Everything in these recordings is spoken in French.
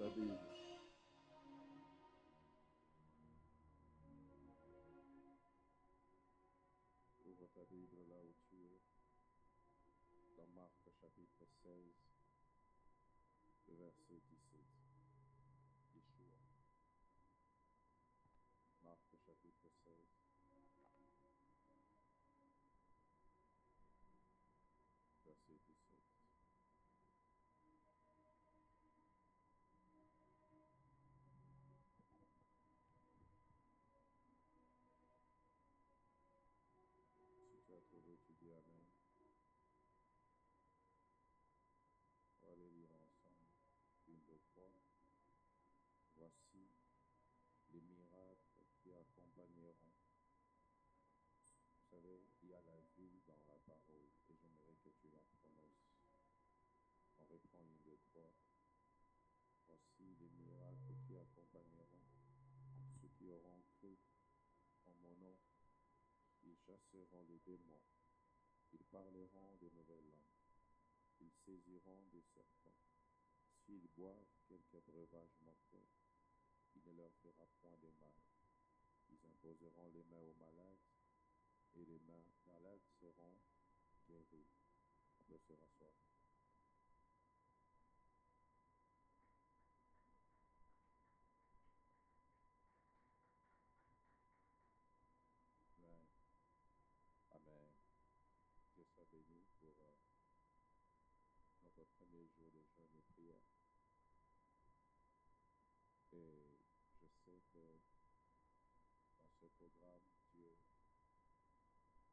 ta Bible. Ouvre ta Bible là où tu es, dans Marc chapitre 16, le verset 17. Yeshua. Marc chapitre 16, verset 17. Si tu as trouvé, tu dis Amen. On va les lire ensemble. Une, deux, trois. Voici les miracles qui accompagneront. Vous savez, il y a la vie dans la parole et j'aimerais que tu la prononces. On reprend une, deux, trois. Voici les miracles qui accompagneront ceux qui auront cru en mon nom. Ils chasseront les démons. Ils parleront de nouvelles langues. Ils saisiront des serpents. S'ils boivent quelque breuvage mortel, il ne leur fera point de mal. Ils imposeront les mains aux malades et les malades seront guéris. On peut se rasseoir. Amen. Amen. Que soit béni pour notre premier jour de jeûne et prière. Et je sais que dans ce programme, Dieu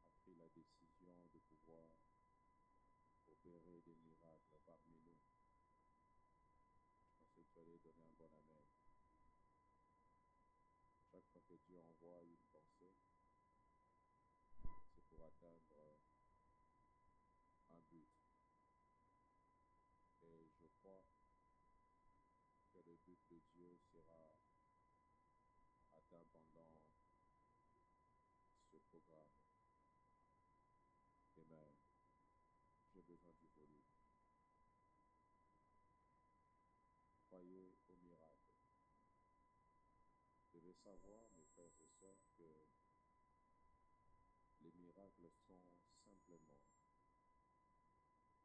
a pris la décision de pouvoir opérer des miracles parmi nous. Je pensais que tu allais donner un bon amen. Chaque fois que Dieu envoie une pensée, c'est pour atteindre un but. Et je crois que le but de Dieu sera atteint pendant ce programme. Amen. J'ai besoin du volume. Croyez au miracle. Vous devez savoir, mes frères et sœurs, que les miracles sont simplement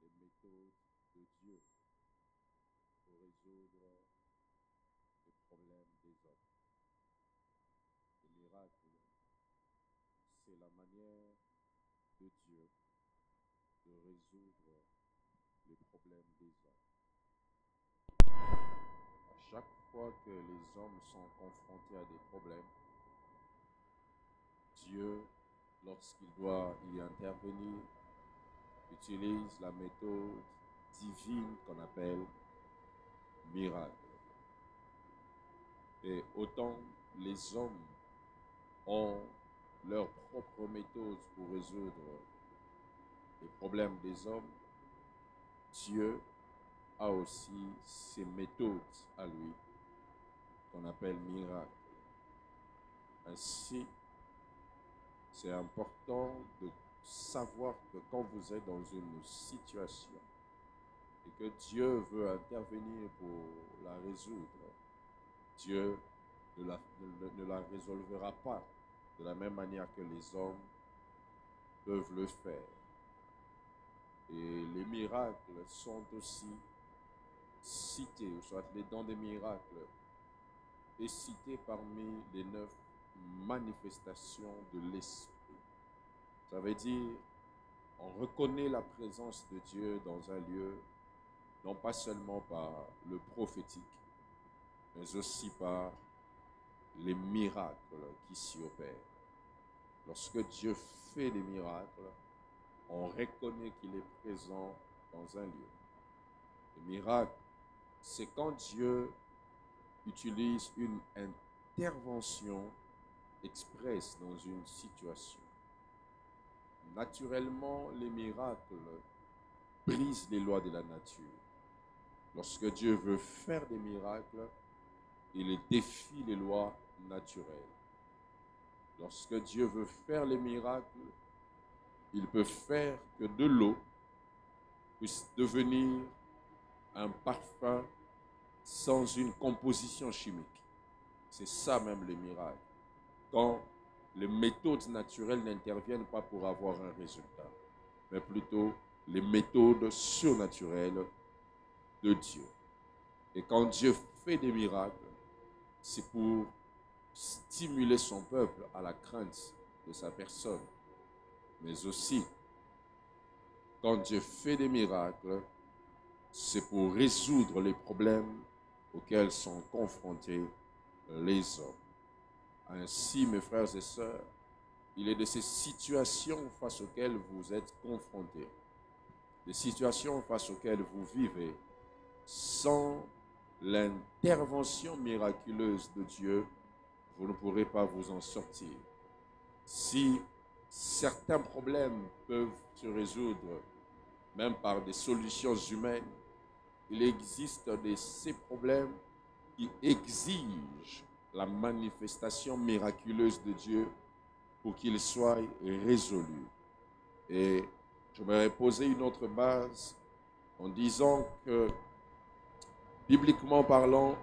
les méthodes de Dieu pour résoudre les problèmes des hommes. Les miracles, c'est la manière de Dieu de résoudre les problèmes des hommes. À chaque fois que les hommes sont confrontés à des problèmes, Dieu, lorsqu'il doit y intervenir, utilise la méthode divine qu'on appelle miracle. Et autant les hommes ont leur propre méthode pour résoudre les problèmes des hommes, Dieu a aussi ses méthodes à lui qu'on appelle miracle. Ainsi, c'est important de savoir que quand vous êtes dans une situation et que Dieu veut intervenir pour la résoudre, Dieu ne la résolvera pas de la même manière que les hommes peuvent le faire. Et les miracles sont aussi cités, ou soit les dons des miracles, est cité parmi les 9 manifestations de l'Esprit. Ça veut dire, on reconnaît la présence de Dieu dans un lieu, non pas seulement par le prophétique, mais aussi par les miracles qui s'y opèrent. Lorsque Dieu fait des miracles, on reconnaît qu'il est présent dans un lieu. Les miracles, c'est quand Dieu utilise une intervention expresse dans une situation. Naturellement, les miracles brisent les lois de la nature. Lorsque Dieu veut faire des miracles, il défie les lois naturelles. Lorsque Dieu veut faire les miracles, il peut faire que de l'eau puisse devenir un parfum sans une composition chimique. C'est ça même le miracle. Quand les méthodes naturelles n'interviennent pas pour avoir un résultat, mais plutôt les méthodes surnaturelles de Dieu. Et quand Dieu fait des miracles, c'est pour stimuler son peuple à la crainte de sa personne. Mais aussi, quand Dieu fait des miracles, c'est pour résoudre les problèmes auxquels sont confrontés les hommes. Ainsi, mes frères et sœurs, il est de ces situations face auxquelles vous êtes confrontés, des situations face auxquelles vous vivez, sans l'intervention miraculeuse de Dieu, vous ne pourrez pas vous en sortir. Si certains problèmes peuvent se résoudre même par des solutions humaines, il existe ces problèmes qui exigent la manifestation miraculeuse de Dieu pour qu'ils soient résolus. Et je vais poser une autre base en disant que, bibliquement parlant,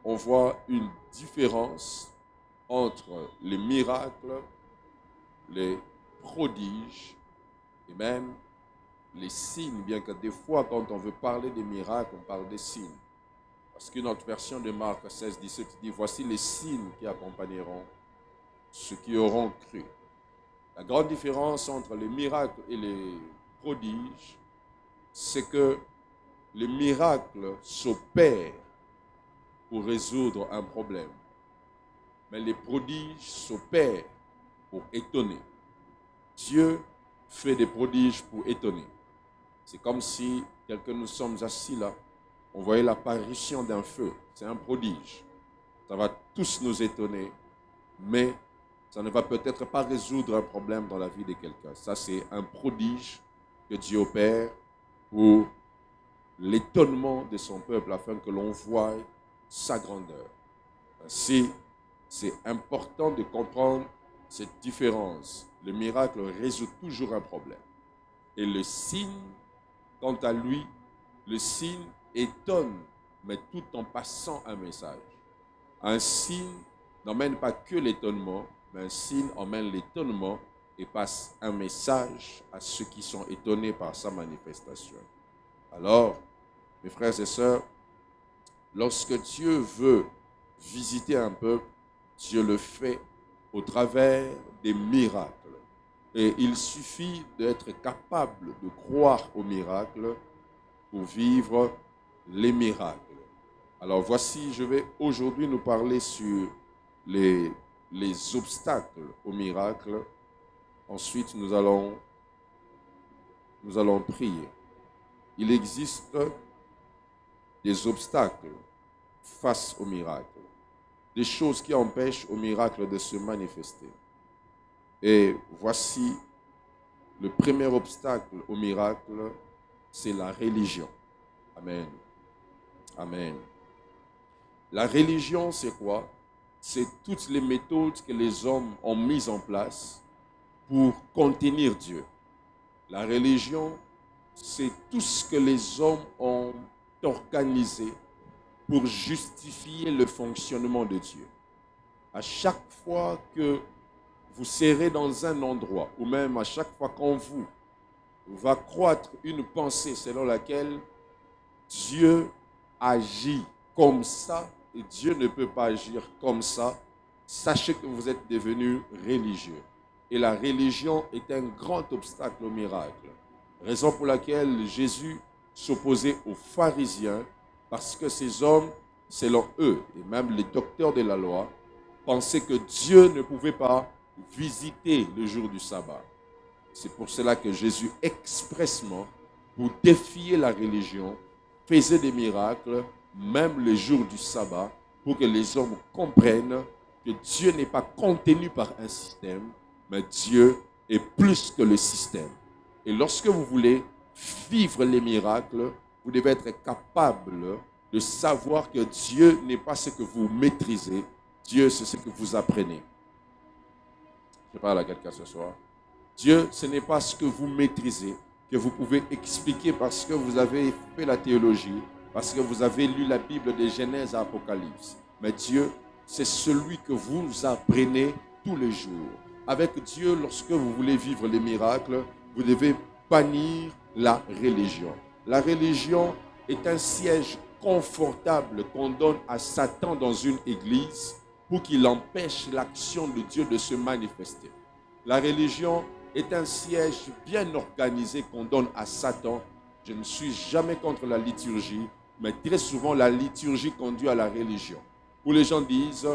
on voit une différence entre les miracles, les prodiges et même les signes, bien que des fois, quand on veut parler des miracles, on parle des signes. Parce qu'une autre version de Marc 16, 17 dit « Voici les signes qui accompagneront ceux qui auront cru ». La grande différence entre les miracles et les prodiges, c'est que les miracles s'opèrent pour résoudre un problème. Mais les prodiges s'opèrent pour étonner. Dieu fait des prodiges pour étonner. C'est comme si, tel que nous sommes assis là, on voyait l'apparition d'un feu. C'est un prodige. Ça va tous nous étonner, mais ça ne va peut-être pas résoudre un problème dans la vie de quelqu'un. Ça, c'est un prodige que Dieu opère pour l'étonnement de son peuple, afin que l'on voie sa grandeur. Ainsi, c'est important de comprendre cette différence. Le miracle résout toujours un problème. Et le signe, quant à lui, le signe étonne, mais tout en passant un message. Un signe n'emmène pas que l'étonnement, mais un signe emmène l'étonnement et passe un message à ceux qui sont étonnés par sa manifestation. Alors, mes frères et sœurs, lorsque Dieu veut visiter un peuple, Dieu le fait au travers des miracles. Et il suffit d'être capable de croire aux miracles pour vivre les miracles. Alors voici, je vais aujourd'hui nous parler sur les obstacles aux miracles. Ensuite, nous allons prier. Il existe des obstacles face aux miracles, des choses qui empêchent aux miracles de se manifester. Et voici le premier obstacle au miracle, c'est la religion. Amen. Amen. La religion, c'est quoi? C'est toutes les méthodes que les hommes ont mises en place pour contenir Dieu. La religion, c'est tout ce que les hommes ont organisé pour justifier le fonctionnement de Dieu. À chaque fois que vous serez dans un endroit, ou même à chaque fois qu'en vous va croître une pensée selon laquelle Dieu agit comme ça et Dieu ne peut pas agir comme ça, sachez que vous êtes devenus religieux. Et la religion est un grand obstacle au miracle. Raison pour laquelle Jésus s'opposait aux pharisiens, parce que ces hommes, selon eux, et même les docteurs de la loi, pensaient que Dieu ne pouvait pas visiter le jour du sabbat. C'est pour cela que Jésus, expressement, pour défier la religion, faisait des miracles, même le jour du sabbat, pour que les hommes comprennent que Dieu n'est pas contenu par un système, mais Dieu est plus que le système. Et lorsque vous voulez vivre les miracles, vous devez être capable de savoir que Dieu n'est pas ce que vous maîtrisez, Dieu c'est ce que vous apprenez. Je parle à quelqu'un ce soir. Dieu, ce n'est pas ce que vous maîtrisez, que vous pouvez expliquer parce que vous avez fait la théologie. parce que vous avez lu la Bible de Genèse à Apocalypse. Mais Dieu, c'est celui que vous apprenez tous les jours. Avec Dieu, lorsque vous voulez vivre les miracles, vous devez bannir la religion. La religion est un siège confortable qu'on donne à Satan dans une église pour qu'il empêche l'action de Dieu de se manifester. La religion est un siège bien organisé qu'on donne à Satan. Je ne suis jamais contre la liturgie, mais très souvent la liturgie conduit à la religion. Où les gens disent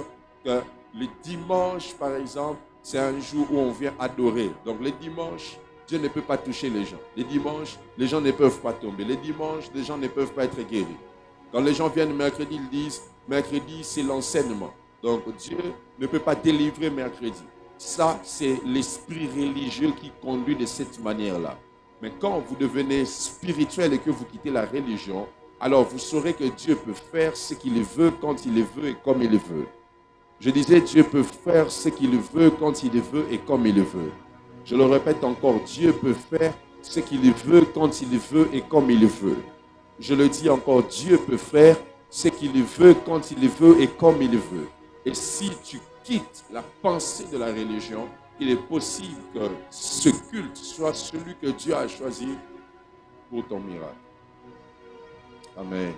que le dimanche, par exemple, c'est un jour où on vient adorer. Donc les dimanches, Dieu ne peut pas toucher les gens. Les dimanches, les gens ne peuvent pas tomber. Les dimanches, les gens ne peuvent pas être guéris. Quand les gens viennent mercredi, ils disent, mercredi, c'est l'enseignement. Donc Dieu ne peut pas délivrer mercredi. Ça, c'est l'esprit religieux qui conduit de cette manière-là. Mais quand vous devenez spirituel et que vous quittez la religion, alors vous saurez que Dieu peut faire ce qu'il veut, quand il le veut et comme il le veut. Je disais, Dieu peut faire ce qu'il veut, quand il le veut et comme il le veut. Je le répète encore, Dieu peut faire ce qu'il veut, quand il le veut et comme il le veut. Je le dis encore, Dieu peut faire ce qu'il veut, quand il le veut et comme il le veut. Et si tu quittes la pensée de la religion, il est possible que ce culte soit celui que Dieu a choisi pour ton miracle. Amen.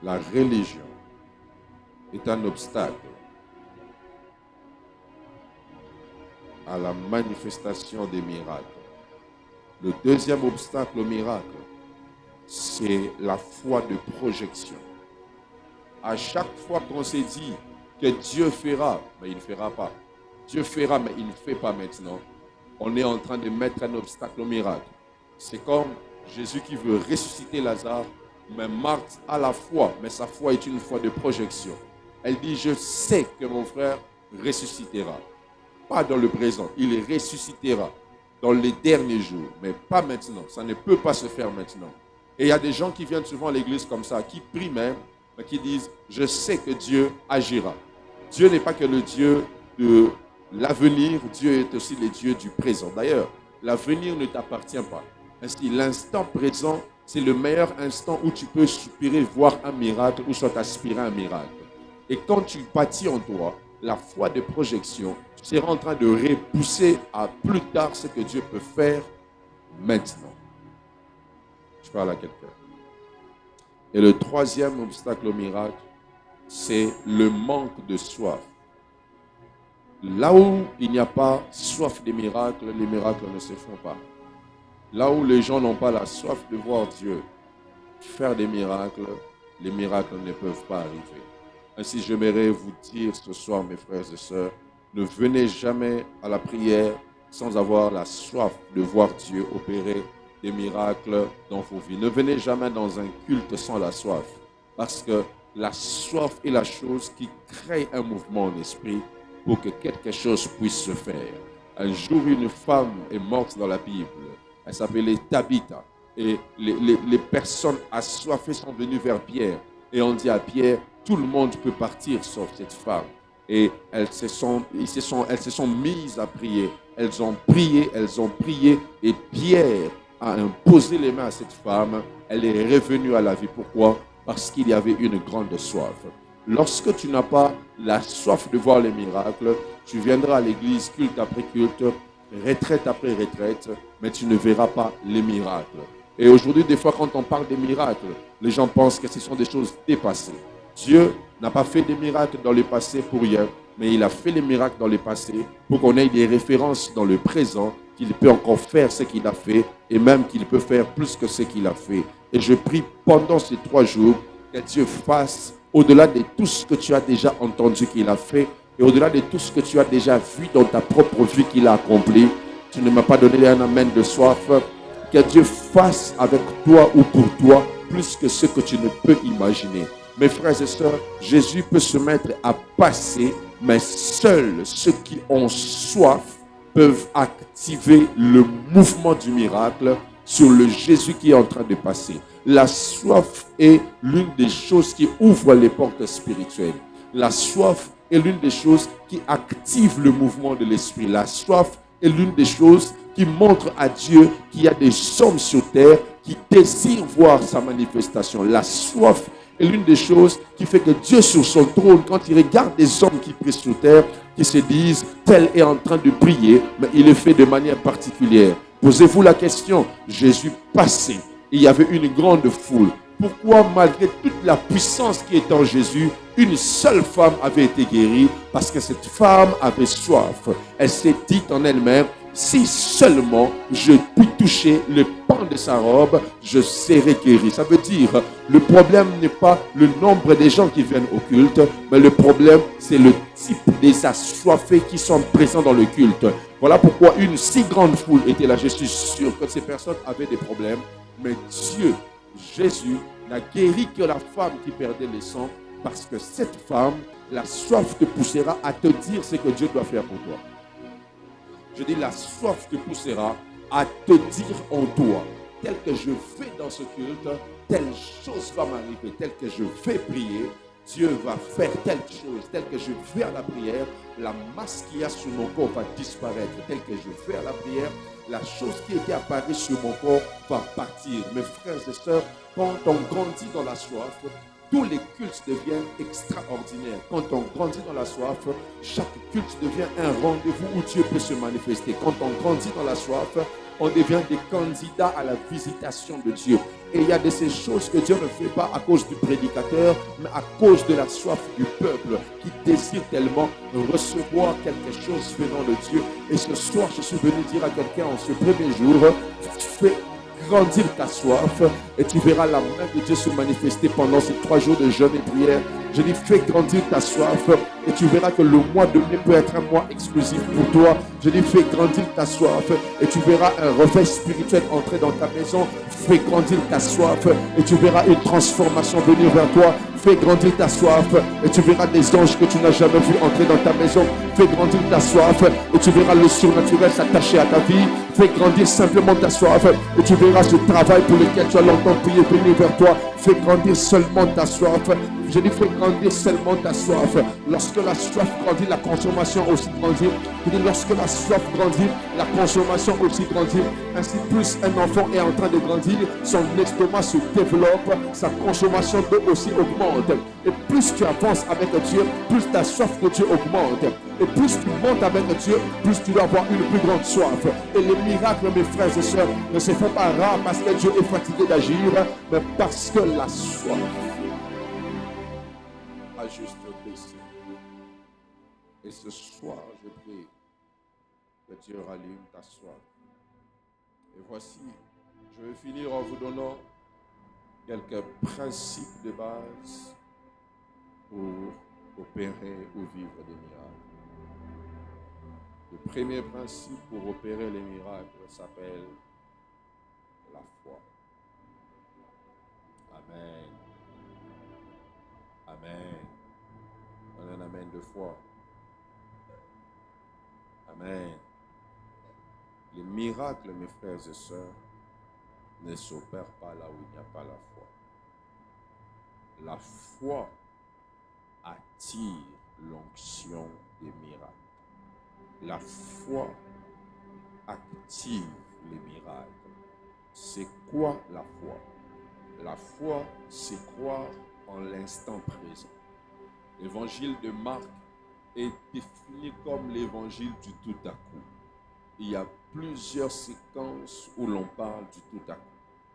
La religion est un obstacle à la manifestation des miracles. Le deuxième obstacle au miracle, c'est la foi de projection. À chaque fois qu'on s'est dit que Dieu fera, mais il ne fera pas. Dieu fera, mais il ne fait pas maintenant. On est en train de mettre un obstacle au miracle. C'est comme Jésus qui veut ressusciter Lazare, mais Marthe a la foi, mais sa foi est une foi de projection. Elle dit, je sais que mon frère ressuscitera. Pas dans le présent, il ressuscitera dans les derniers jours, mais pas maintenant. Ça ne peut pas se faire maintenant. Et il y a des gens qui viennent souvent à l'église comme ça, qui prient même, mais qui disent, je sais que Dieu agira. Dieu n'est pas que le Dieu de l'avenir, Dieu est aussi le Dieu du présent. D'ailleurs, l'avenir ne t'appartient pas. Ainsi, l'instant présent, c'est le meilleur instant où tu peux soupirer, voir un miracle ou soit aspirer à un miracle. Et quand tu bâtis en toi la foi de projection, tu seras en train de repousser à plus tard ce que Dieu peut faire maintenant. Je parle à quelqu'un. Et le troisième obstacle au miracle, c'est le manque de soif. Là où il n'y a pas soif des miracles, les miracles ne se font pas. Là où les gens n'ont pas la soif de voir Dieu faire des miracles, les miracles ne peuvent pas arriver. Ainsi, j'aimerais vous dire ce soir, mes frères et sœurs, ne venez jamais à la prière sans avoir la soif de voir Dieu opérer des miracles dans vos vies. Ne venez jamais dans un culte sans la soif, parce que la soif est la chose qui crée un mouvement en esprit pour que quelque chose puisse se faire. Un jour, une femme est morte dans la Bible. Elle s'appelait Tabitha. Et les personnes assoiffées sont venues vers Pierre. Et on dit à Pierre, tout le monde peut partir sauf cette femme. Et elles se sont mises à prier. Elles ont prié. Et Pierre a imposé les mains à cette femme. Elle est revenue à la vie. Pourquoi? Parce qu'il y avait une grande soif. Lorsque tu n'as pas la soif de voir les miracles, tu viendras à l'église culte après culte, retraite après retraite, mais tu ne verras pas les miracles. Et aujourd'hui, des fois, quand on parle des miracles, les gens pensent que ce sont des choses dépassées. Dieu n'a pas fait des miracles dans le passé pour rien, mais il a fait les miracles dans le passé pour qu'on ait des références dans le présent, qu'il peut encore faire ce qu'il a fait et même qu'il peut faire plus que ce qu'il a fait. Et je prie pendant ces 3 jours que Dieu fasse au-delà de tout ce que tu as déjà entendu qu'il a fait et au-delà de tout ce que tu as déjà vu dans ta propre vie qu'il a accompli. Tu ne m'as pas donné un amen de soif. Que Dieu fasse avec toi ou pour toi plus que ce que tu ne peux imaginer. Mes frères et sœurs, Jésus peut se mettre à passer, mais seuls ceux qui ont soif peuvent activer le mouvement du miracle sur le Jésus qui est en train de passer. La soif est l'une des choses qui ouvre les portes spirituelles. La soif est l'une des choses qui active le mouvement de l'esprit. La soif est l'une des choses qui montre à Dieu qu'il y a des hommes sur terre qui désirent voir sa manifestation. La soif est l'une des choses qui fait que Dieu sur son trône, quand il regarde des hommes qui prient sur terre, qui se disent, tel est en train de prier, mais il le fait de manière particulière. Posez-vous la question, Jésus passait, il y avait une grande foule. Pourquoi, malgré toute la puissance qui est en Jésus, une seule femme avait été guérie? Parce que cette femme avait soif. Elle s'est dit en elle-même, si seulement je puis toucher le pan de sa robe, je serai guéri. Ça veut dire, le problème n'est pas le nombre des gens qui viennent au culte, mais le problème, c'est le type des assoiffés qui sont présents dans le culte. Voilà pourquoi une si grande foule était là. Je suis sûr que ces personnes avaient des problèmes, mais Dieu, Jésus, n'a guéri que la femme qui perdait le sang, parce que cette femme, la soif te poussera à te dire ce que Dieu doit faire pour toi. Je dis, la soif te poussera à te dire en toi, tel que je vais dans ce culte, telle chose va m'arriver, tel que je vais prier, Dieu va faire telle chose, tel que je vais à la prière, la masse qu'il y a sur mon corps va disparaître, tel que je vais à la prière, la chose qui était apparue sur mon corps va partir. Mes frères et sœurs, quand on grandit dans la soif, tous les cultes deviennent extraordinaires. Quand on grandit dans la soif, chaque culte devient un rendez-vous où Dieu peut se manifester. Quand on grandit dans la soif, on devient des candidats à la visitation de Dieu. Et il y a de ces choses que Dieu ne fait pas à cause du prédicateur, mais à cause de la soif du peuple qui désire tellement recevoir quelque chose venant de Dieu. Et ce soir, je suis venu dire à quelqu'un en ce premier jour, fais grandir ta soif et tu verras la main de Dieu se manifester pendant ces 3 jours de jeûne et prière. Je dis, fais grandir ta soif et tu verras que le mois de mai peut être un mois exclusif pour toi. Je dis, fais grandir ta soif et tu verras un réveil spirituel entrer dans ta maison. Fais grandir ta soif et tu verras une transformation venir vers toi. Fais grandir ta soif et tu verras des anges que tu n'as jamais vus entrer dans ta maison. Fais grandir ta soif et tu verras le surnaturel s'attacher à ta vie. Fais grandir simplement ta soif et tu verras ce travail pour lequel tu as longtemps prié venir vers toi. Fais grandir seulement ta soif. Je dis, fais grandir seulement ta soif. Lorsque la soif grandit, la consommation aussi grandit. Je dis, lorsque la soif grandit, la consommation aussi grandit. Ainsi, plus un enfant est en train de grandir, son estomac se développe, sa consommation d'eau aussi augmente. Et plus tu avances avec Dieu, plus ta soif de Dieu augmente. Et plus tu montes avec Dieu, plus tu dois avoir une plus grande soif. Et les miracles, mes frères et sœurs, ne se font pas rares parce que Dieu est fatigué d'agir, mais parce que la soif a juste baissé. Et ce soir, je prie que Dieu rallume ta soif. Et voici, je vais finir en vous donnant quelques principes de base pour opérer ou vivre des miracles. Le premier principe pour opérer les miracles s'appelle la foi. Amen. Amen. On un amen de foi. Amen. Les miracles, mes frères et sœurs, ne s'opèrent pas là où il n'y a pas la foi. La foi attire l'onction des miracles. La foi active les miracles. C'est quoi la foi? La foi, c'est croire en l'instant présent. L'évangile de Marc est défini comme l'évangile du tout à coup. Il y a plusieurs séquences où l'on parle du tout à coup.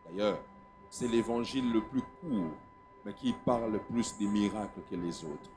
D'ailleurs, c'est l'évangile le plus court, mais qui parle plus des miracles que les autres.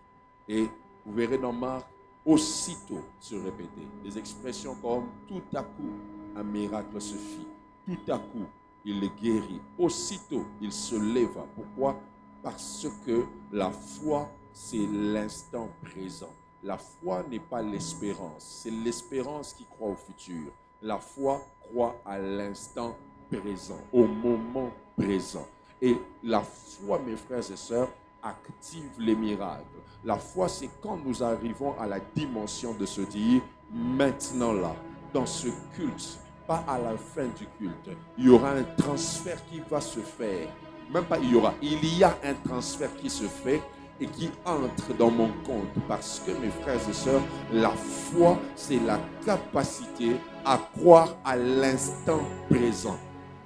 Et vous verrez dans Marc, aussitôt se répéter des expressions comme tout à coup, un miracle se fit. Tout à coup, il le guérit. Aussitôt, il se leva. Pourquoi? Parce que la foi, c'est l'instant présent. La foi n'est pas l'espérance. C'est l'espérance qui croit au futur. La foi croit à l'instant présent, au moment présent. Et la foi, mes frères et sœurs, active les miracles. La foi, c'est quand nous arrivons à la dimension de se dire, maintenant là, dans ce culte, pas à la fin du culte, il y aura un transfert qui va se faire. Même pas il y a un transfert qui se fait et qui entre dans mon compte. Parce que, mes frères et sœurs, la foi, c'est la capacité à croire à l'instant présent.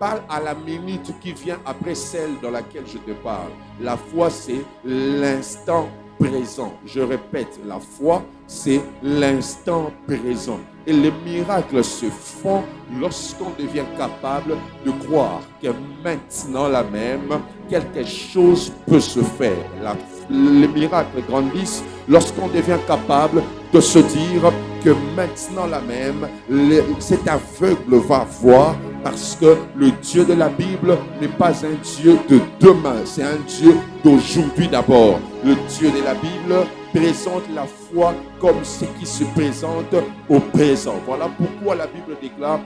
parle à la minute qui vient après celle dans laquelle je te parle. La foi, c'est l'instant présent. Je répète, la foi, c'est l'instant présent. Et les miracles se font lorsqu'on devient capable de croire que maintenant là même, quelque chose peut se faire. Les miracles grandissent lorsqu'on devient capable de se dire que maintenant là même, cet aveugle va voir, parce que le Dieu de la Bible n'est pas un Dieu de demain, c'est un Dieu d'aujourd'hui d'abord. Le Dieu de la Bible présente la foi comme ce qui se présente au présent. Voilà pourquoi la Bible déclare: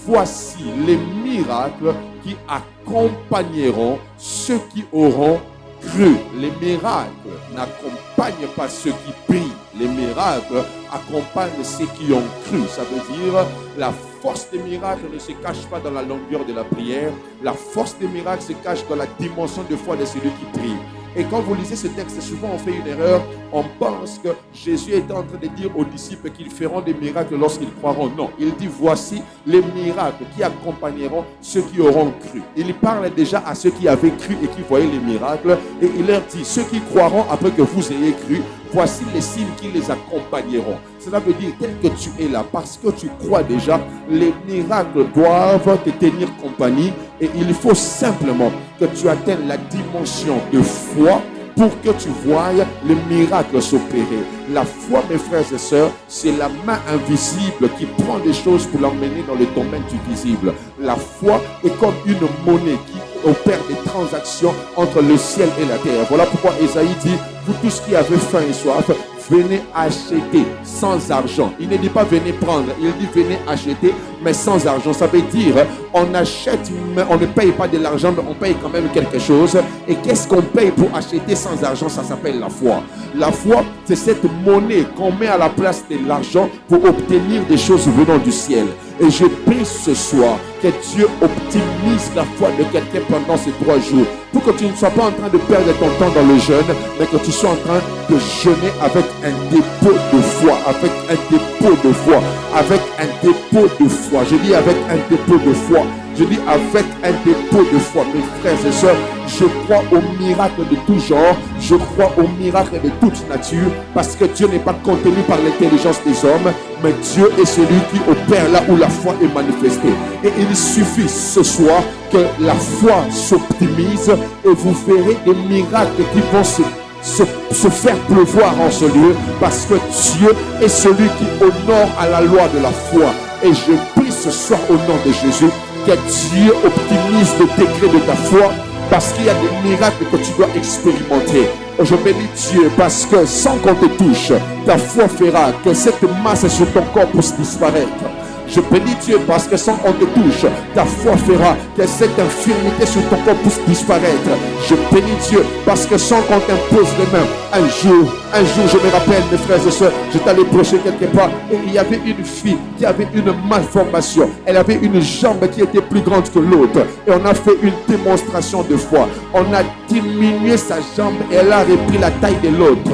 voici les miracles qui accompagneront ceux qui auront cru. Les miracles n'accompagnent pas ceux qui prient. Les miracles accompagnent ceux qui ont cru. Ça veut dire, la force des miracles ne se cache pas dans la longueur de la prière. La force des miracles se cache dans la dimension de foi de celui qui prie. Et quand vous lisez ce texte, souvent on fait une erreur. On pense que Jésus est en train de dire aux disciples qu'ils feront des miracles lorsqu'ils croiront. Non, il dit: voici les miracles qui accompagneront ceux qui auront cru. Il parle déjà à ceux qui avaient cru et qui voyaient les miracles. Et il leur dit: ceux qui croiront après que vous ayez cru, voici les signes qui les accompagneront. Cela veut dire, tel que tu es là, parce que tu crois déjà, les miracles doivent te tenir compagnie. Et il faut simplement que tu atteignes la dimension de foi pour que tu voies les miracles s'opérer. La foi, mes frères et sœurs, c'est la main invisible qui prend des choses pour l'emmener dans le domaine du visible. La foi est comme une monnaie qui opère des transactions entre le ciel et la terre. Voilà pourquoi Ésaïe dit: vous tous qui avez faim et soif, venez acheter sans argent. Il ne dit pas venez prendre, il dit venez acheter, mais sans argent. Ça veut dire, on achète, mais on ne paye pas de l'argent, mais on paye quand même quelque chose. Et qu'est-ce qu'on paye pour acheter sans argent? Ça s'appelle la foi. La foi, c'est cette monnaie qu'on met à la place de l'argent pour obtenir des choses venant du ciel. Et je prie ce soir que Dieu optimise la foi de quelqu'un pendant ces 3 jours, pour que tu ne sois pas en train de perdre ton temps dans le jeûne, mais que tu sois en train de jeûner avec un dépôt de foi, avec un dépôt de foi, avec un dépôt de foi. Je dis avec un dépôt de foi. Je dis avec un dépôt de foi. Mes frères et sœurs, je crois aux miracles de tout genre. Je crois aux miracles de toute nature, parce que Dieu n'est pas contenu par l'intelligence des hommes, mais Dieu est celui qui opère là où la foi est manifestée. Et il suffit ce soir que la foi s'optimise et vous verrez des miracles qui vont se faire pleuvoir en ce lieu, parce que Dieu est celui qui honore à la loi de la foi. Et je prie ce soir au nom de Jésus que Dieu optimise le degré de ta foi, parce qu'il y a des miracles que tu dois expérimenter. Je bénis Dieu parce que sans qu'on te touche, ta foi fera que cette masse sur ton corps puisse disparaître. Je bénis Dieu parce que sans qu'on te touche, ta foi fera que cette infirmité sur ton corps puisse disparaître. Je bénis Dieu parce que sans qu'on t'impose les mains, un jour, je me rappelle, mes frères et sœurs, j'étais allé prêcher quelque part et il y avait une fille qui avait une malformation. Elle avait une jambe qui était plus grande que l'autre. Et on a fait une démonstration de foi. On a diminué sa jambe et elle a repris la taille de l'autre.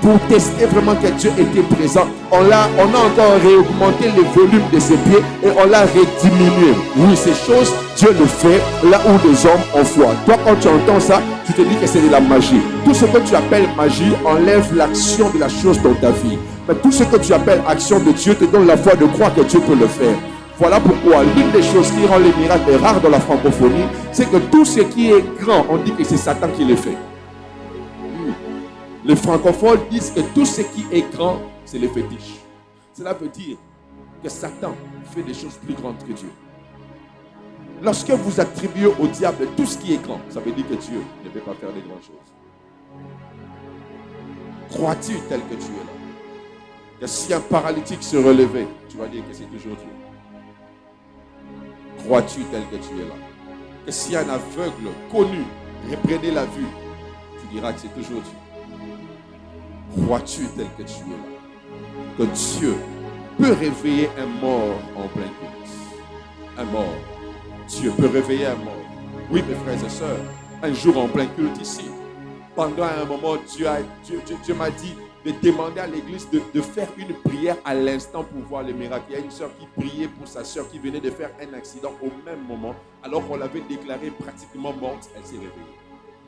Pour tester vraiment que Dieu était présent, on a encore réaugmenté le volume de ses pieds et on l'a rediminué. Oui, ces choses, Dieu le fait là où les hommes ont foi. Toi, quand tu entends ça, tu te dis que c'est de la magie. Tout ce que tu appelles magie enlève l'action de la chose dans ta vie. Mais tout ce que tu appelles action de Dieu te donne la foi de croire que Dieu peut le faire. Voilà pourquoi l'une des choses qui rend les miracles rares dans la francophonie, c'est que tout ce qui est grand, on dit que c'est Satan qui le fait. Les francophones disent que tout ce qui est grand, c'est les fétiches. Cela veut dire que Satan fait des choses plus grandes que Dieu. Lorsque vous attribuez au diable tout ce qui est grand, ça veut dire que Dieu ne peut pas faire de grandes choses. Crois-tu tel que tu es là? Que si un paralytique se relevait, tu vas dire que c'est toujours Dieu. Crois-tu tel que tu es là? Que si un aveugle connu reprenait la vue, tu diras que c'est toujours Dieu. Crois-tu tel que tu es là? Que Dieu peut réveiller un mort en plein culte? Un mort. Dieu peut réveiller un mort. Oui, mes frères et sœurs, un jour en plein culte ici, pendant un moment, Dieu m'a dit, de demander à l'église de faire une prière à l'instant pour voir le miracle. Il y a une sœur qui priait pour sa sœur qui venait de faire un accident au même moment, alors qu'on l'avait déclarée pratiquement morte, elle s'est réveillée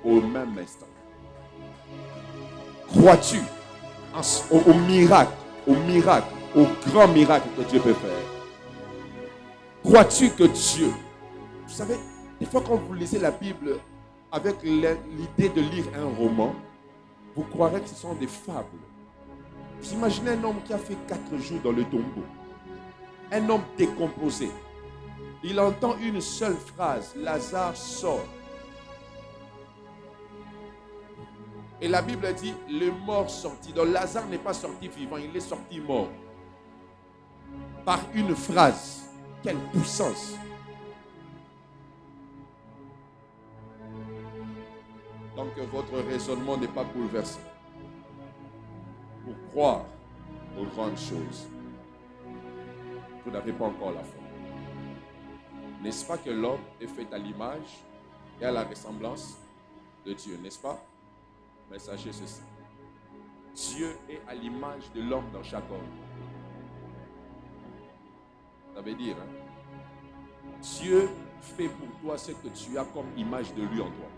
au même instant. Crois-tu au miracle, au grand miracle que Dieu peut faire? Crois-tu que Dieu... Vous savez, des fois quand vous lisez la Bible avec l'idée de lire un roman, vous croirez que ce sont des fables. Vous imaginez un homme qui a fait 4 jours dans le tombeau. Un homme décomposé. Il entend une seule phrase, Lazare sort. Et la Bible dit, le mort sorti. Donc Lazare n'est pas sorti vivant, il est sorti mort. Par une phrase. Quelle puissance! Donc votre raisonnement n'est pas bouleversé. Pour croire aux grandes choses, vous n'avez pas encore la foi. N'est-ce pas que l'homme est fait à l'image et à la ressemblance de Dieu, n'est-ce pas? Mais sachez ceci. Dieu est à l'image de l'homme dans chaque homme. Ça veut dire, Dieu fait pour toi ce que tu as comme image de lui en toi.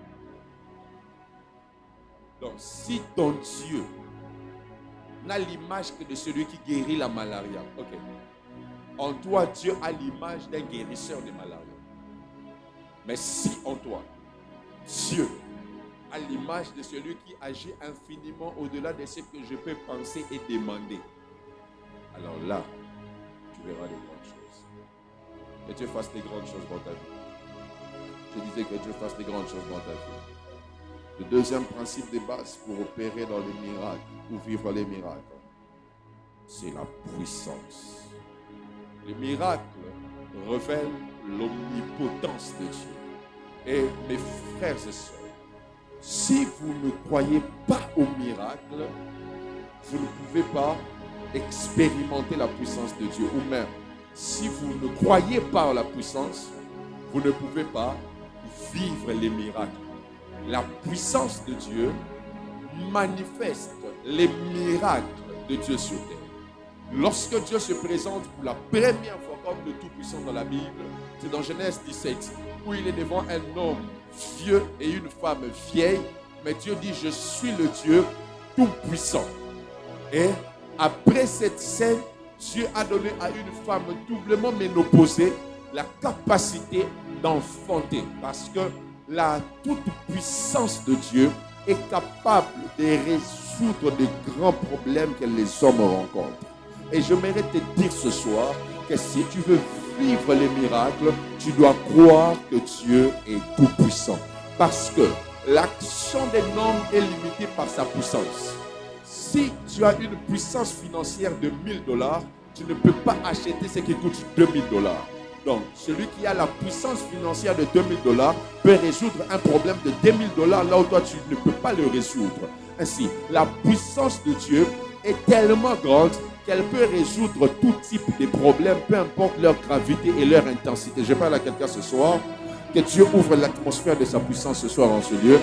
Donc, si ton Dieu n'a l'image que de celui qui guérit la malaria, ok. En toi, Dieu a l'image d'un guérisseur de malaria. Mais si en toi, Dieu a l'image de celui qui agit infiniment au-delà de ce que je peux penser et demander, alors là, tu verras les grandes choses. Que Dieu fasse des grandes choses dans ta vie. Je disais que Dieu fasse des grandes choses dans ta vie. Le deuxième principe de base pour opérer dans les miracles, pour vivre les miracles, c'est la puissance. Les miracles révèlent l'omnipotence de Dieu. Et mes frères et sœurs, si vous ne croyez pas au miracle, vous ne pouvez pas expérimenter la puissance de Dieu. Ou même, si vous ne croyez pas à la puissance, vous ne pouvez pas vivre les miracles. La puissance de Dieu manifeste les miracles de Dieu sur terre. Lorsque Dieu se présente pour la première fois comme le Tout-Puissant dans la Bible, c'est dans Genèse 17, où il est devant un homme vieux et une femme vieille, mais Dieu dit, je suis le Dieu Tout-Puissant. Et après cette scène, Dieu a donné à une femme doublement ménopausée la capacité d'enfanter, parce que la toute-puissance de Dieu est capable de résoudre de grands problèmes que les hommes rencontrent. Et j'aimerais te dire ce soir que si tu veux vivre les miracles, tu dois croire que Dieu est tout-puissant. Parce que l'action d'un homme est limitée par sa puissance. Si tu as une puissance financière de $1000, tu ne peux pas acheter ce qui coûte $2000. Donc, celui qui a la puissance financière de $2000 peut résoudre un problème de $2000 là où toi tu ne peux pas le résoudre. Ainsi, la puissance de Dieu est tellement grande qu'elle peut résoudre tout type de problèmes, peu importe leur gravité et leur intensité. Je parle à quelqu'un ce soir, que Dieu ouvre l'atmosphère de sa puissance ce soir en ce lieu,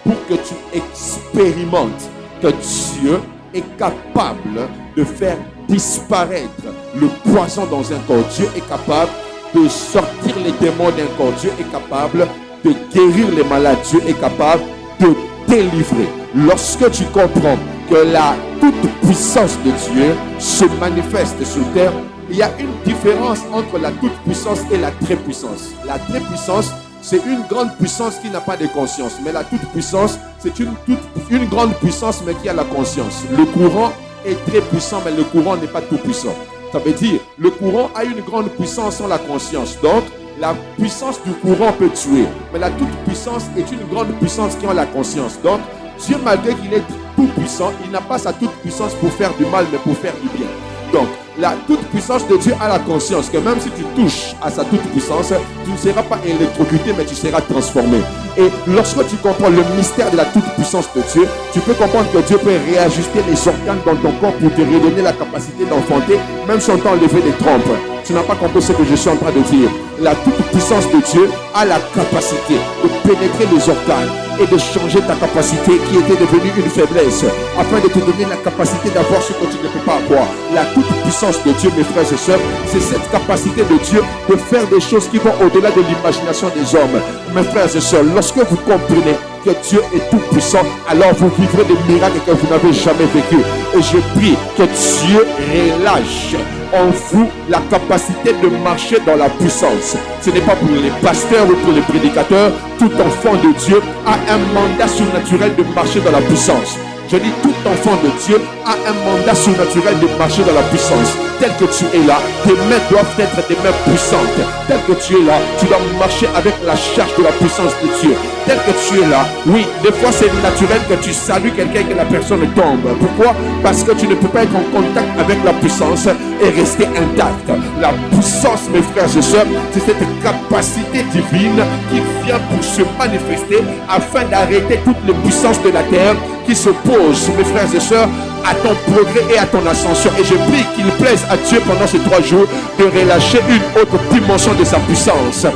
pour que tu expérimentes que Dieu est capable de faire disparaître le poison dans un corps. Dieu est capable de sortir les démons d'un corps. Dieu est capable de guérir les malades. Dieu est capable de délivrer. Lorsque tu comprends que la toute-puissance de Dieu se manifeste sur terre, il y a une différence entre la toute-puissance et la très-puissance. La très-puissance, c'est une grande puissance qui n'a pas de conscience. Mais la toute-puissance, c'est une grande puissance mais qui a la conscience. Le courant est très puissant, mais le courant n'est pas tout puissant. Ça veut dire, le courant a une grande puissance sans la conscience. Donc, la puissance du courant peut tuer. Mais la toute-puissance est une grande puissance qui a la conscience. Donc, Dieu, malgré qu'il est tout puissant, il n'a pas sa toute puissance pour faire du mal, mais pour faire du bien. Donc, La toute-puissance de Dieu a la conscience que même si tu touches à sa toute-puissance, tu ne seras pas électrocuté, mais tu seras transformé. Et lorsque tu comprends le mystère de la toute-puissance de Dieu, tu peux comprendre que Dieu peut réajuster les organes dans ton corps pour te redonner la capacité d'enfanter, même si on t'a enlevé des trompes. Tu n'as pas compris ce que je suis en train de dire. La toute-puissance de Dieu a la capacité de pénétrer les organes et de changer ta capacité qui était devenue une faiblesse, afin de te donner la capacité d'avoir ce que tu ne peux pas avoir. La toute-puissance de Dieu, mes frères et sœurs, c'est cette capacité de Dieu de faire des choses qui vont au-delà de l'imagination des hommes. Mes frères et sœurs, lorsque vous comprenez que Dieu est tout puissant, alors vous vivrez des miracles que vous n'avez jamais vécu. Et je prie que Dieu relâche en vous la capacité de marcher dans la puissance. Ce n'est pas pour les pasteurs ou pour les prédicateurs. Tout enfant de Dieu a un mandat surnaturel de marcher dans la puissance. Je dis, tout enfant de Dieu a un mandat surnaturel de marcher dans la puissance. Tel que tu es là, tes mains doivent être des mains puissantes. Tel que tu es là, tu dois marcher avec la charge de la puissance de Dieu. Tel que tu es là, oui, des fois c'est naturel que tu salues quelqu'un et que la personne tombe. Pourquoi? Parce que tu ne peux pas être en contact avec la puissance et rester intact. La puissance, mes frères et sœurs, c'est cette capacité divine qui vient pour se manifester afin d'arrêter toutes les puissances de la terre qui s'opposent, mes frères et sœurs, à ton progrès et à ton ascension. Et je prie qu'il plaise à Dieu pendant ces 3 jours de relâcher une autre dimension de sa puissance.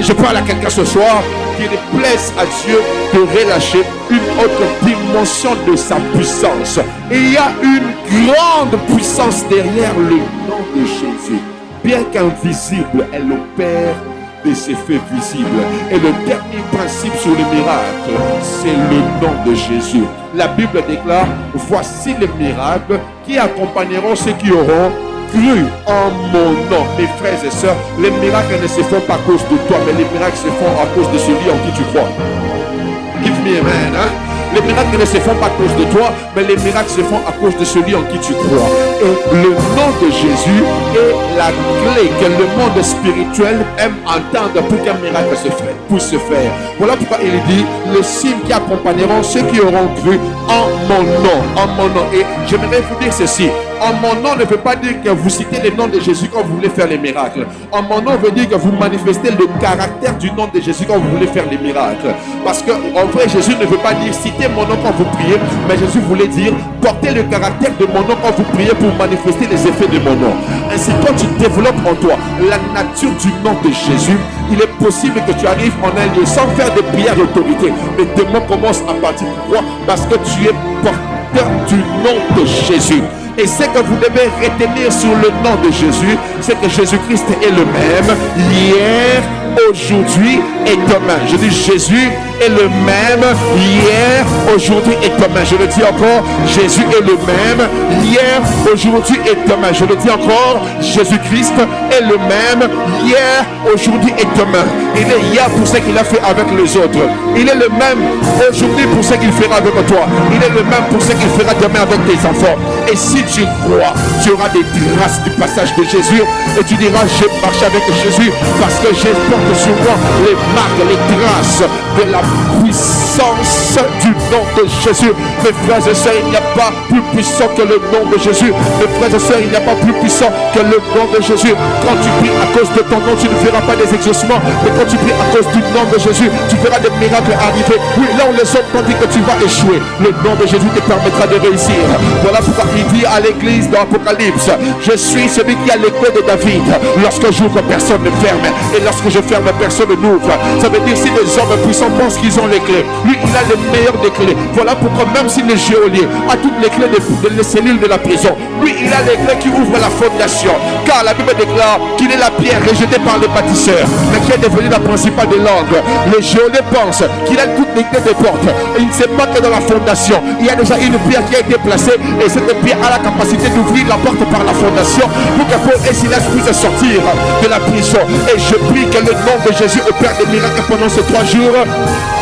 Je parle à quelqu'un ce soir, qu'il plaise à Dieu de relâcher une autre dimension de sa puissance. Et il y a une grande puissance derrière le nom de Jésus. Bien qu'invisible, elle opère des effets visibles. Et le dernier principe sur les miracles, c'est le nom de Jésus. La Bible déclare, voici les miracles qui accompagneront ceux qui auront cru en mon nom. Mes frères et sœurs, les miracles ne se font pas à cause de toi, mais les miracles se font à cause de celui en qui tu crois. Give me amen, hein? Les miracles ne se font pas à cause de toi, mais les miracles se font à cause de celui en qui tu crois. Et le nom de Jésus est la clé que le monde spirituel aime entendre pour qu'un miracle puisse se faire. Voilà pourquoi il dit, les signes qui accompagneront ceux qui auront cru en mon nom. En mon nom. Et j'aimerais vous dire ceci. En mon nom ne veut pas dire que vous citez le nom de Jésus quand vous voulez faire les miracles. En mon nom veut dire que vous manifestez le caractère du nom de Jésus quand vous voulez faire les miracles. Parce que en vrai, Jésus ne veut pas dire citer mon nom quand vous priez, mais Jésus voulait dire porter le caractère de mon nom quand vous priez pour manifester les effets de mon nom. Ainsi, quand tu développes en toi la nature du nom de Jésus, il est possible que tu arrives en un lieu sans faire de prière d'autorité. Mais tes mots commencent à partir. Pourquoi? Parce que tu es porteur du nom de Jésus. Et ce que vous devez retenir sur le nom de Jésus, c'est que Jésus-Christ est le même hier, aujourd'hui et demain. Je dis Jésus est le même hier, aujourd'hui et demain. Je le dis encore, Jésus est le même hier, aujourd'hui et demain. Je le dis encore, Jésus-Christ est le même hier, aujourd'hui et demain. Il est hier pour ce qu'il a fait avec les autres. Il est le même aujourd'hui pour ce qu'il fera avec toi. Il est le même pour ce qu'il fera demain avec tes enfants. Et si tu crois, tu auras des traces du passage de Jésus et tu diras, j'ai marché avec Jésus parce que je porte sur moi les marques, les traces de la puissance du nom de Jésus. Mes frères et sœurs, il n'y a pas plus puissant que le nom de Jésus. Mes frères et sœurs, il n'y a pas plus puissant que le nom de Jésus. Quand tu pries à cause de ton nom, tu ne feras pas des exaucements, mais quand tu pries à cause du nom de Jésus, tu feras des miracles arriver. Oui, là où les hommes t'ont dit que tu vas échouer, le nom de Jésus te permettra de réussir. Voilà pourquoi il dit à l'église dans l'Apocalypse, je suis celui qui a les clés de David. Lorsque j'ouvre, personne ne ferme, et lorsque je ferme, personne n'ouvre. Ça veut dire si les hommes puissants pensent qu'ils ont les clés, lui il a les meilleures des clés. Voilà pourquoi même si le geôlier a toutes les clés des cellules de la prison, lui il a les clés qui ouvrent la fondation. Car la Bible déclare qu'il est la pierre rejetée par les bâtisseurs, mais qui est devenue la principale des langues. Le geôlier pense qu'il a toutes les clés des portes, et il ne sait pas que dans la fondation il y a déjà une pierre qui a été placée, et cette pierre a la capacité d'ouvrir la porte par la fondation pour que Paul et Silas puissent sortir de la prison. Et je prie que le nom de Jésus opère des miracles pendant ces 3 jours.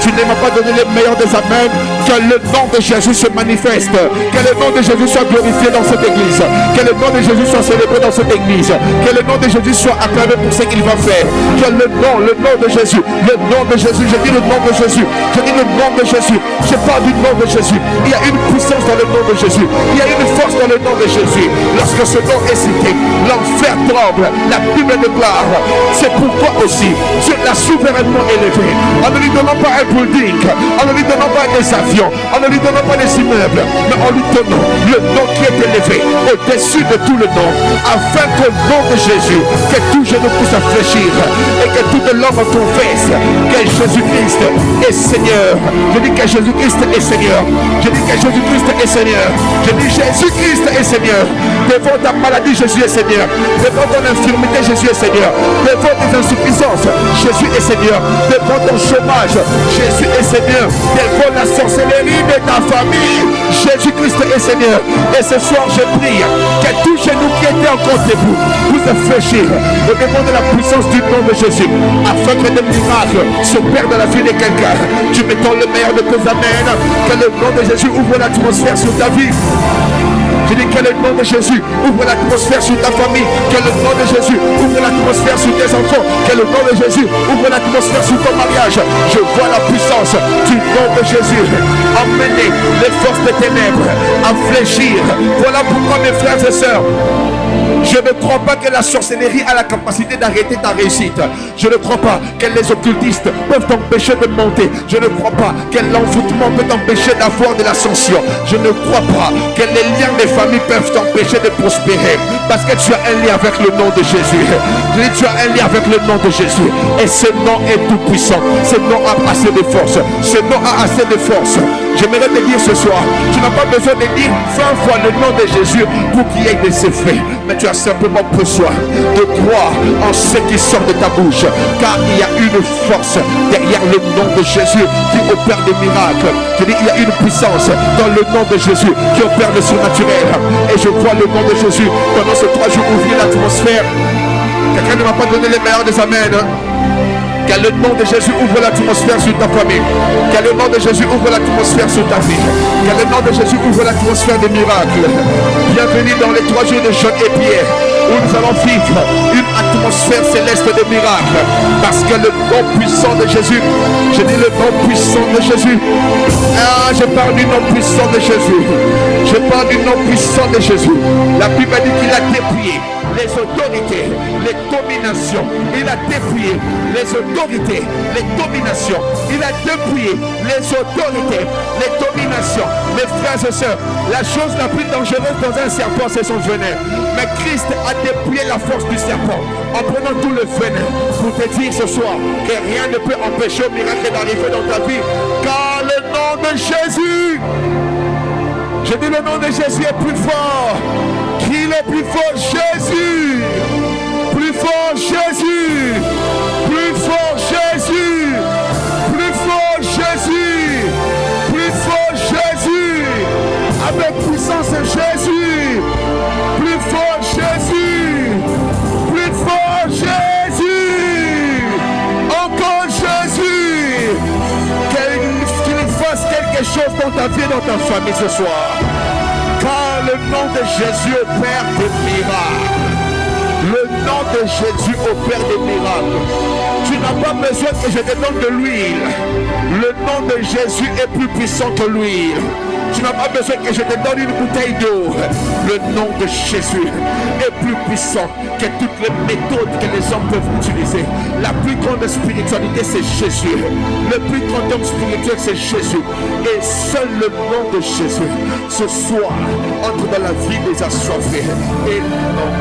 Tu ne m'as pas donné les meilleurs des amens, Que le nom de Jésus se manifeste. Que le nom de Jésus soit glorifié dans cette église. Que le nom de Jésus soit célébré dans cette église. Que le nom de Jésus soit acclamé pour ce qu'il va faire. Que le nom de Jésus, je dis le nom de Jésus, je dis le nom de Jésus, je parle du nom de Jésus. Il y a une puissance dans le nom de Jésus. Il y a une force dans le nom de Jésus. Lorsque ce nom est cité, l'enfer tremble. La Bible déclare. C'est pourquoi aussi Dieu l'a souverainement élevé. En ne lui donnant pas un building, en ne lui donnant pas des avions, en ne lui donnant pas des immeubles, mais en lui donnant le nom qui est élevé au-dessus de tout le nom, afin qu'au nom de Jésus, que tout genou puisse fléchir et que toute langue confesse que Jésus-Christ est Seigneur. Je dis que Jésus-Christ est Seigneur. Je dis que Jésus-Christ est Seigneur. Je dis Jésus-Christ est Seigneur. Devant ta maladie, Jésus est Seigneur. Devant ton infirmité, Jésus est Seigneur. Devant tes insuffisances, Jésus est Seigneur. Devant ton chômage, Jésus est Seigneur. Devant la sorcellerie de ta famille, Jésus-Christ est Seigneur. Et ce soir, je prie que tout genou qui était encore debout puisse fléchir au devant de la puissance du nom de Jésus, afin que des miracles s'opèrent dans la vie de quelqu'un. Tu mettons le meilleur de tes amens. Que le nom de Jésus ouvre l'atmosphère sur ta vie. Je dis que le nom de Jésus ouvre l'atmosphère sur ta famille. Que le nom de Jésus ouvre l'atmosphère sur tes enfants. Que le nom de Jésus ouvre l'atmosphère sur ton mariage. Je vois la puissance du nom de Jésus emmener les forces des ténèbres à fléchir. Voilà pourquoi mes frères et sœurs, je ne crois pas que la sorcellerie a la capacité d'arrêter ta réussite. Je ne crois pas que les occultistes peuvent t'empêcher de monter. Je ne crois pas que l'envoûtement peut t'empêcher d'avoir de l'ascension. Je ne crois pas que les liens des familles peuvent t'empêcher de prospérer. Parce que tu as un lien avec le nom de Jésus. Je dis, tu as un lien avec le nom de Jésus. Et ce nom est tout puissant. Ce nom a assez de force. Ce nom a assez de force. J'aimerais te dire ce soir, tu n'as pas besoin de dire 20 fois le nom de Jésus pour qu'il y ait des effets. Mais tu as simplement besoin de croire en ce qui sort de ta bouche. Car il y a une force derrière le nom de Jésus qui opère des miracles. Je dis, il y a une puissance dans le nom de Jésus qui opère le surnaturel. Et je vois le nom de Jésus pendant ces 3 jours ouvrir l'atmosphère. Quelqu'un ne m'a pas donné les meilleurs des amens. Que le nom de Jésus ouvre l'atmosphère sur ta famille. Que le nom de Jésus ouvre l'atmosphère sur ta vie. Que le nom de Jésus ouvre l'atmosphère des miracles. Bienvenue dans les 3 jours de jeûne et prière, où nous allons vivre une atmosphère céleste de miracles. Parce que le nom puissant de Jésus, je dis le nom puissant de Jésus. Ah, je parle du nom puissant de Jésus. Je parle du nom puissant de Jésus. La Bible dit qu'il a dépouillé les autorités, les dominations. Il a dépouillé les autorités, les dominations. Il a dépouillé les autorités, les dominations. Mes frères et sœurs, la chose la plus dangereuse dans un serpent, c'est son venin. Mais Christ a dépouillé la force du serpent en prenant tout le venin pour te dire ce soir que rien ne peut empêcher au miracle d'arriver dans ta vie. Car le nom de Jésus, je dis le nom de Jésus est plus fort. Qui est plus fort? Jésus. Plus fort Jésus. Plus fort Jésus. Plus fort Jésus. Plus fort Jésus. Avec puissance Jésus. Plus fort Jésus. Plus fort Jésus. Encore Jésus. Qu'il fasse quelque chose dans ta vie et dans ta famille ce soir. Car le nom de Jésus opère des miracles. Le nom de Jésus opère des miracles. Tu n'as pas besoin que je te donne de l'huile. Le nom de Jésus est plus puissant que l'huile. Tu n'as pas besoin que je te donne une bouteille d'eau. Le nom de Jésus est plus puissant que toutes les méthodes que les hommes peuvent utiliser. La plus grande spiritualité, c'est Jésus. Le plus grand homme spirituel, c'est Jésus. Et seul le nom de Jésus, ce soir, entre dans la vie des assoiffés. Et non,